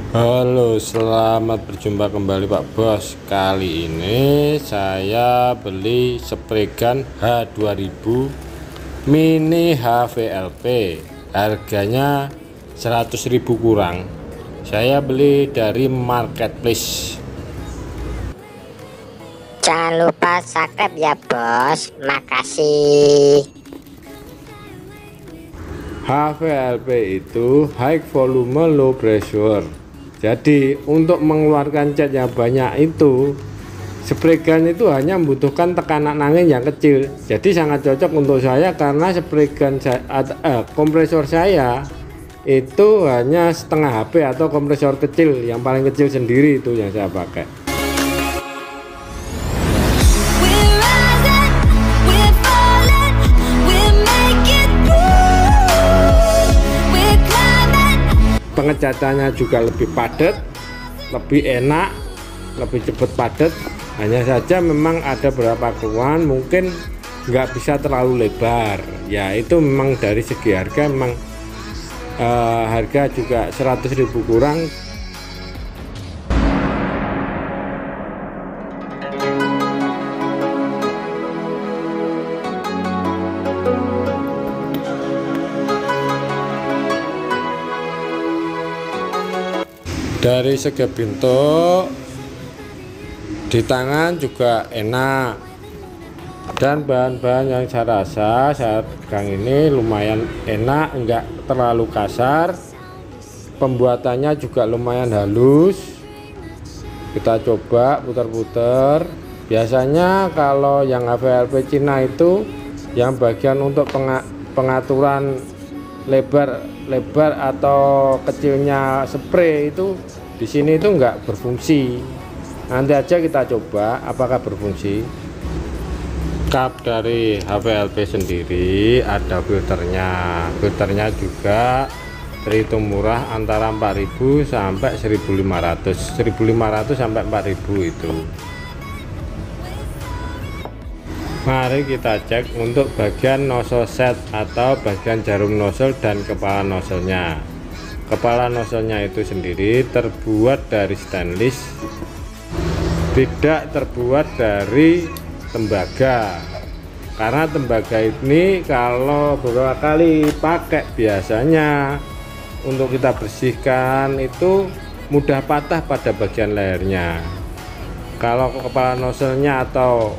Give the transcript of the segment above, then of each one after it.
Halo, selamat berjumpa kembali Pak Bos. Kali ini saya beli spray gun H2000 mini HVLP, harganya 100.000 kurang. Saya beli dari marketplace. Jangan lupa subscribe ya bos, makasih. HVLP itu high volume low pressure. Jadi untuk mengeluarkan cat yang banyak itu, spray gun itu hanya membutuhkan tekanan angin yang kecil. Jadi sangat cocok untuk saya karena spray gun kompresor saya itu hanya setengah HP atau kompresor kecil, yang paling kecil sendiri itu yang saya pakai. Pengecatannya juga lebih padat, lebih enak, lebih cepat padat. Hanya saja memang ada beberapa keluhan, mungkin nggak bisa terlalu lebar. Ya itu memang dari segi harga memang harga juga 100.000 kurang. Dari segi bentuk di tangan juga enak, dan bahan-bahan yang saya rasa saat pegang ini lumayan enak, enggak terlalu kasar. Pembuatannya juga lumayan halus. Kita coba putar-putar. Biasanya kalau yang HVLP Cina itu yang bagian untuk pengaturan lebar atau kecilnya spray itu di sini itu enggak berfungsi. Nanti aja kita coba apakah berfungsi. Kap dari HVLP sendiri ada filternya juga terhitung murah, antara 4.000 sampai 1.500 sampai 4.000 itu. Mari kita cek untuk bagian nozzle set atau bagian jarum nozzle dan kepala nozzle-nya. Kepala nozzle-nya itu sendiri terbuat dari stainless, tidak terbuat dari tembaga. Karena tembaga ini kalau beberapa kali pakai biasanya untuk kita bersihkan itu mudah patah pada bagian lehernya. Kalau kepala nozzle-nya atau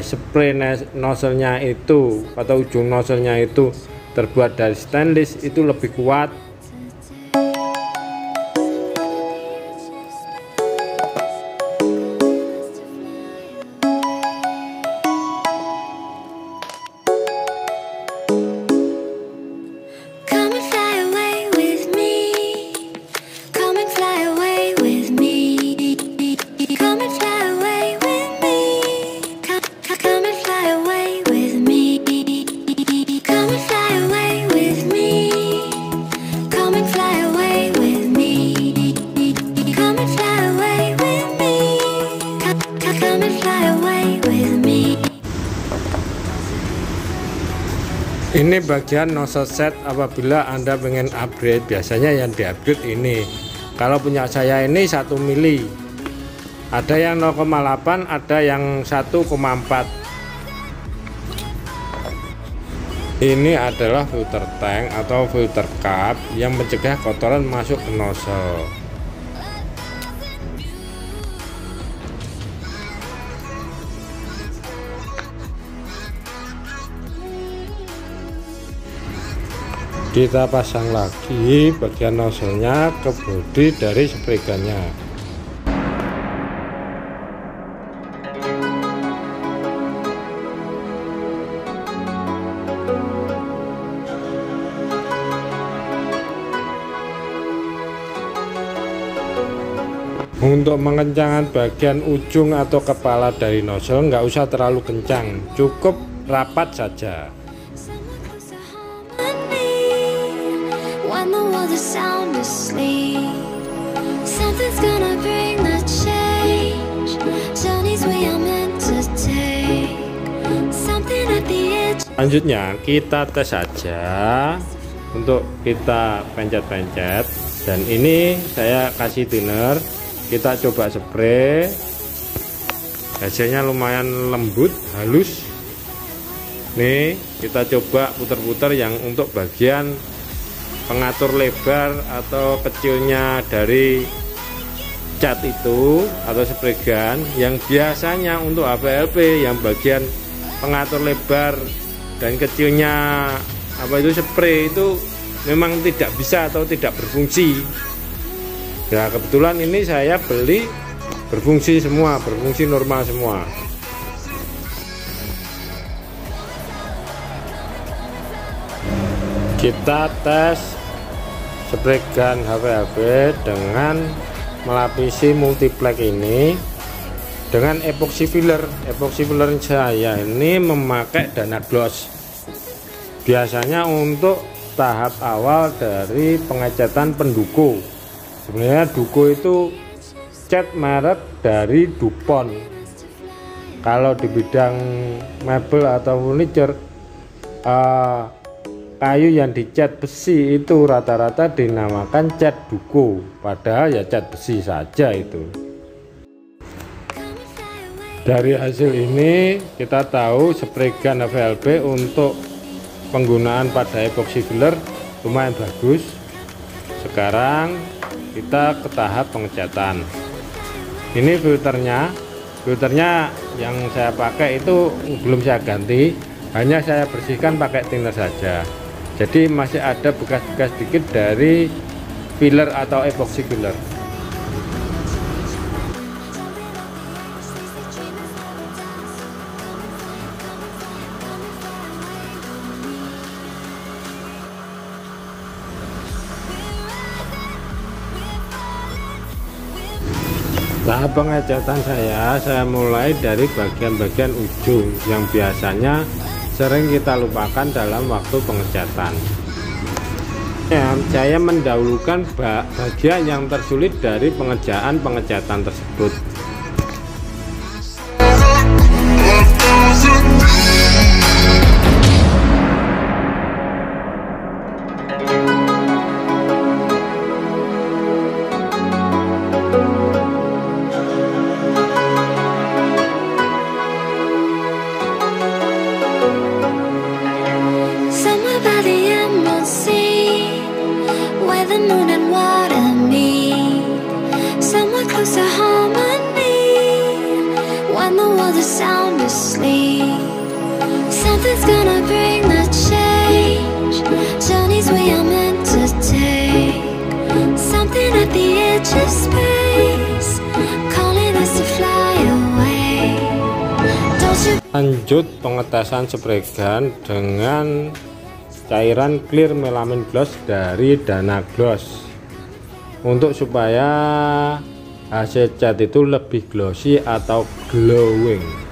spray nozzle-nya itu atau ujung nozzle-nya itu terbuat dari stainless, itu lebih kuat. Ini bagian nozzle set. Apabila Anda pengen upgrade, biasanya yang di upgrade ini. Kalau punya saya ini 1 mili, ada yang 0,8, ada yang 1,4. Ini adalah filter tank atau filter cup yang mencegah kotoran masuk ke nozzle. Kita pasang lagi bagian nozzle-nya ke bodi dari spray gun-nya. Untuk mengencangkan bagian ujung atau kepala dari nozzle nggak usah terlalu kencang, cukup rapat saja. Selanjutnya kita tes saja untuk kita pencet-pencet, dan ini saya kasih thinner, kita coba spray, hasilnya lumayan lembut, halus. Nih kita coba putar-putar yang untuk bagian pengatur lebar atau kecilnya dari cat itu atau spray gun, yang biasanya untuk HPLP yang bagian pengatur lebar dan kecilnya apa itu spray itu memang tidak bisa atau tidak berfungsi. Nah kebetulan ini saya beli berfungsi semua, berfungsi normal semua. Kita tes spray gun HPLP dengan melapisi multiplex ini dengan epoxy filler. Epoxy filler saya ini memakai Dana Gloss, biasanya untuk tahap awal dari pengecatan penduku. Sebenarnya duku itu cat merek dari DuPont. Kalau di bidang mebel atau furniture, kayu yang dicat besi itu rata-rata dinamakan cat duku, padahal ya cat besi saja itu. Dari hasil ini kita tahu spray gun HPLP untuk penggunaan pada epoxy filler lumayan bagus. Sekarang kita ke tahap pengecatan. Ini filternya yang saya pakai itu belum saya ganti, hanya saya bersihkan pakai thinner saja. Jadi masih ada bekas-bekas dikit dari filler atau epoxy filler. Tahap pengecatan saya mulai dari bagian-bagian ujung yang biasanya sering kita lupakan dalam waktu pengecatan. Saya mendahulukan bagian yang tersulit dari pengecatan tersebut. Something's gonna bring the change. Journeys we are meant to take. Something at the edge of space, calling us to fly away. Don't you... Lanjut pengetesan spray gun dengan cairan clear melamine gloss dari Dana Gloss, untuk supaya hasil cat itu lebih glossy atau glowing.